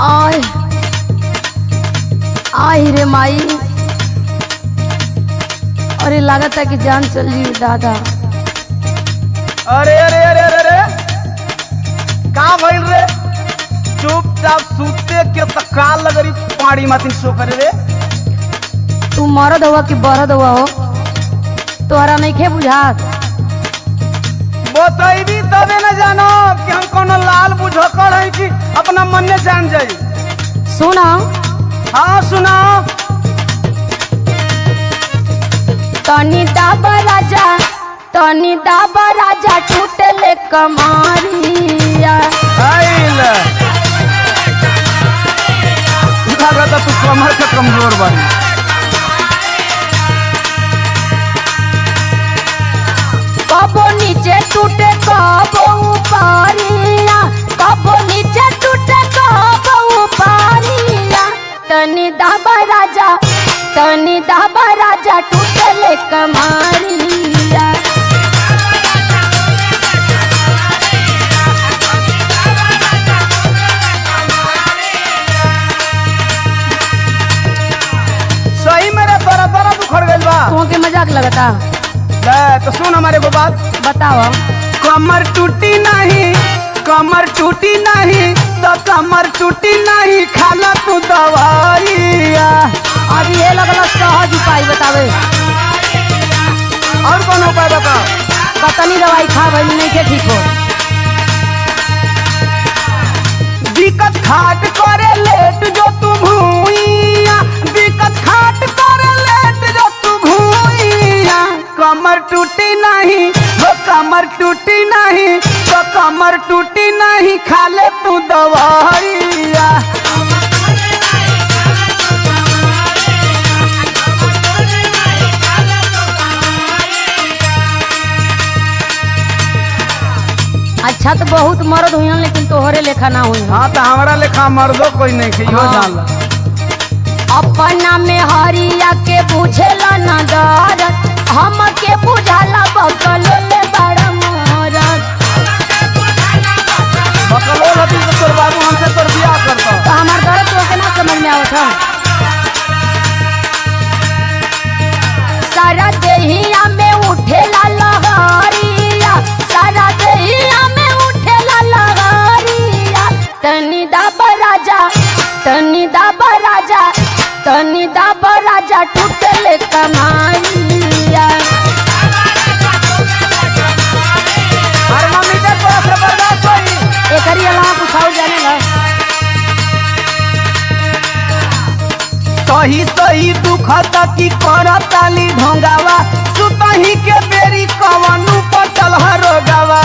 आय आय रे माई, अरे लागत है कि जान चल रही दादा। अरे अरे अरे अरे अरे का भइल रे? चुपचाप सूते के त काल लगरी पाड़ी मातिन सो करे रे। तू मरद हुआ कि बरद हुआ हो, तोहरा नहीं खे बुझात। बतैबी तबे न जानो कि हम कोनो लाल बुझकड़ है कि अपना मन ने जान जाई। सुना, हाँ सुनाओ। तनी दाबा राजा, तनी दाबा राजा, टूटे ले कमारिया। आइल लागत तू कमर से कमजोर बानी। कबो नीचे टूटे कबो ऊपरिया, कबो नीचे टूटे कबो ऊपरिया। तनी दाबा राजा, तनी दाबा राजा, टूटे ले कमारिया। सही मेरे बड़ा दुखड़ गइल बा। तुमके मजाक लगता? तो सुन हमारे को बात बताओ। कमर टूटी नहीं, कमर टूटी नहीं तो कमर टूटी नहीं, खाला तू दवाइया। अभी ये लगल सहज उपाय बतावे। और कौन उपाय बता? कतनी दवाई खा भाई नहीं के ठीक हो। दिक्कत खाट करे लेट जो तू भूइया, दिक्कत खाट करे लेट जो तू भूइया। कमर टूटी नहीं वो कमर टूटी नहीं तो कमर टूटी नहीं, खा ले तू दवाइया। अच्छा तो बहुत मर्द हुई, लेकिन तोहरे लेखा ना हुई। हाँ तो हमारा लेखा मर्दो कोई नहीं खियो जान ला। अपना में हरिया के बुझेला ना दरद, हम के बुझाला बकल ले बड़ा मोरत। बकलो लती तो तोर बाबू हमसे तोर बियाह करता। तो हमार दर्द तो के ना समझ में आवत है। सारा देहिया में उठेला लहरिया, सारा देहिया में उठेला लहरिया। तनी दाबा राजा, तनी दाबा राजा, तनी दाबा राजा, टूटे ले कमाइया। हर मम्मी के तोरा से बर्दाश्त होई। एकरी अलावा कुछ और जाने ला। सही सही दुखता की करताली ढोंगावा, सुतही के बेरी कवनु पटल हरोगावा।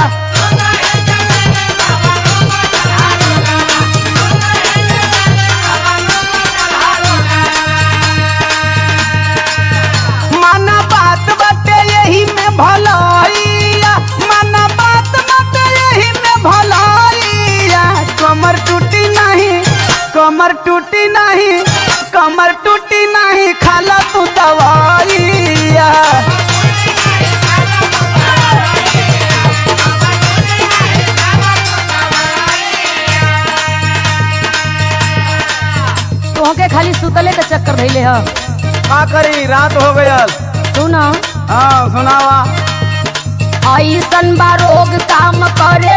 माना बात बाटे यही में भलाइया, माना बात बाटे यही में भलाइया। कमर टूटी नहीं, कमर टूटी नहीं, कमर टूटी नहीं, खाला तू दवाइया। तोहके खाली सुतले के चक्कर धइले ह। का करी, रात हो गयल। सुना, हाँ सुनावा। ऐसन बा रोग काम करे